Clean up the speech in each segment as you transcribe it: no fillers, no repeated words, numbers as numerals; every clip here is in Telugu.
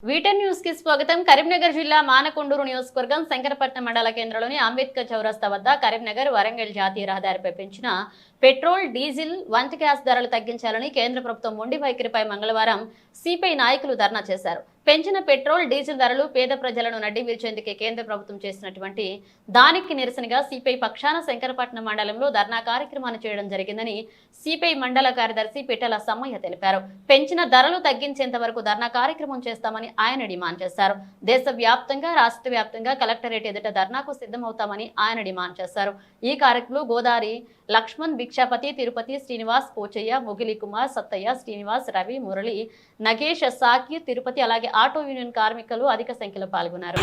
వీటెన్ న్యూస్ కి స్వాగతం. కరీంనగర్ జిల్లా మానకొండూరు నియోజకవర్గం శంకరపట్నం మండల కేంద్రంలోని అంబేద్కర్ చౌరస్తా వద్ద కరీంనగర్ వరంగల్ జాతీయ రహదారిపై పెంచిన పెట్రోల్, డీజిల్, వంట గ్యాస్ ధరలు తగ్గించాలని కేంద్ర ప్రభుత్వం మొండి వైఖరిపై మంగళవారం సిపిఐ నాయకులు ధర్నా చేశారు. పెంచిన పెట్రోల్, డీజిల్ ధరలు పేద ప్రజలను నడ్డివిల్చేందుకే కేంద్ర ప్రభుత్వం చేసినటువంటి దానికి నిరసనగా సిపిఐ పక్షాన శంకరపట్నం మండలంలో ధర్నా కార్యక్రమాన్ని చేయడం జరిగిందని సిపిఐ మండల కార్యదర్శి పిట్టల సమ్మయ్య తెలిపారు. పెంచిన ధరలు తగ్గించేంత వరకు ధర్నా కార్యక్రమం చేస్తామని ఆయన డిమాండ్ చేశారు. దేశవ్యాప్తంగా, రాష్ట్ర వ్యాప్తంగా కలెక్టరేట్ ఎదుట ధర్నాకు సిద్ధమవుతామని ఆయన డిమాండ్ చేశారు. ఈ కార్యక్రమంలో గోదావరి లక్ష్మణ్, భిక్షాపతి, తిరుపతి, శ్రీనివాస్, పోచయ్య, ముగిలి కుమార్, సత్తయ్య, శ్రీనివాస్, రవి, మురళి, నగేష్, సాకి, తిరుపతి అలాగే ఆటో యూనియన్ కార్మికులు అధిక సంఖ్యలో పాల్గొన్నారు.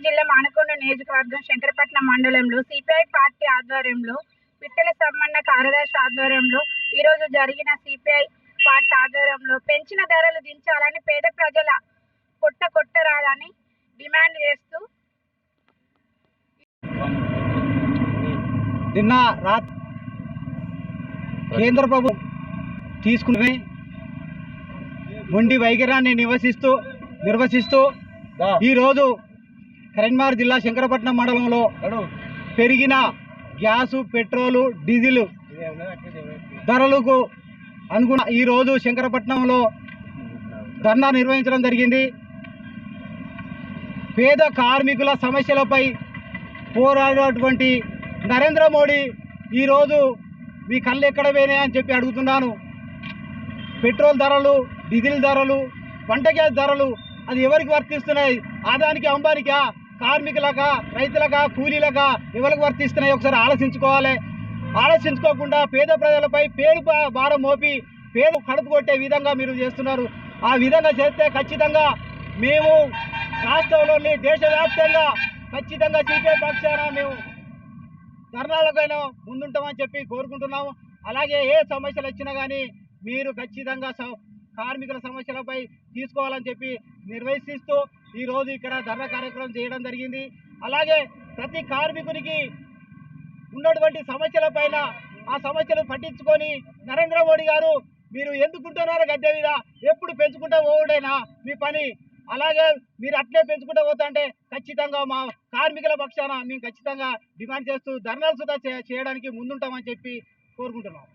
జిల్లా మానకొండ నియోజకవర్గం శంకరపట్నం మండలంలో సిపిఐ పార్టీ ఆధ్వర్యంలో పిట్టల సమ్మన్న కార్యదర్శి ఆధ్వర్యంలో ఈరోజు జరిగిన సిపిఐ పార్టీ ఆధ్వర్యంలో పెంచిన ధరలు దించాలని, పేద ప్రజల కొట్టరాదని డిమాండ్ చేస్తూ నిన్న రాత్రి కేంద్ర ప్రభుత్వం తీసుకునే మొండి వైఖరాన్ని నిర్వసిస్తూ ఈరోజు కరీంనగర్ జిల్లా శంకరపట్నం మండలంలో పెరిగిన గ్యాసు, పెట్రోలు, డీజిల్ ధరలకు అనుగుణ ఈరోజు శంకరపట్నంలో ధర్నా నిర్వహించడం జరిగింది. పేద కార్మికుల సమస్యలపై పోరాడేటువంటి నరేంద్ర మోడీ ఈరోజు మీ కళ్ళు ఎక్కడ పోయినాయని చెప్పి అడుగుతున్నాను. పెట్రోల్ ధరలు, డీజిల్ ధరలు, వంట గ్యాస్ ధరలు అది ఎవరికి వర్తిస్తున్నాయి? ఆదానికి, అంబానికా, కార్మికులకా, రైతులకా, కూలీలకా ఎవరికి వర్తిస్తున్నాయి? ఒకసారి ఆలోచించుకోవాలి. ఆలోచించుకోకుండా పేద ప్రజలపై పేరు భారం మోపి పేద కడుపు కొట్టే విధంగా మీరు చేస్తున్నారు. ఆ విధంగా చేస్తే ఖచ్చితంగా మేము రాష్ట్రంలోని దేశవ్యాప్తంగా ఖచ్చితంగా సిపిఐ పక్షాన మేము ధర్నాలకైనా ముందుంటామని చెప్పి కోరుకుంటున్నాము. అలాగే ఏ సమస్యలు వచ్చినా కానీ మీరు ఖచ్చితంగా కార్మికుల సమస్యలపై తీసుకోవాలని చెప్పి నిర్వహిస్తూ ఈరోజు ఇక్కడ ధర్నా కార్యక్రమం చేయడం జరిగింది. అలాగే ప్రతి కార్మికునికి ఉన్నటువంటి సమస్యలపైన ఆ సమస్యలు పట్టించుకొని నరేంద్ర మోడీ గారు మీరు ఎందుకుంటున్నారు గద్దె మీద, ఎప్పుడు పెంచుకుంటూ పోవుడేనా మీ పని? అలాగే మీరు అట్లే పెంచుకుంటూ పోతుంటే ఖచ్చితంగా మా కార్మికుల పక్షాన మేము ఖచ్చితంగా డిమాండ్ చేస్తూ ధర్నాలు సుధా చేయడానికి ముందుంటామని చెప్పి కోరుకుంటున్నాం.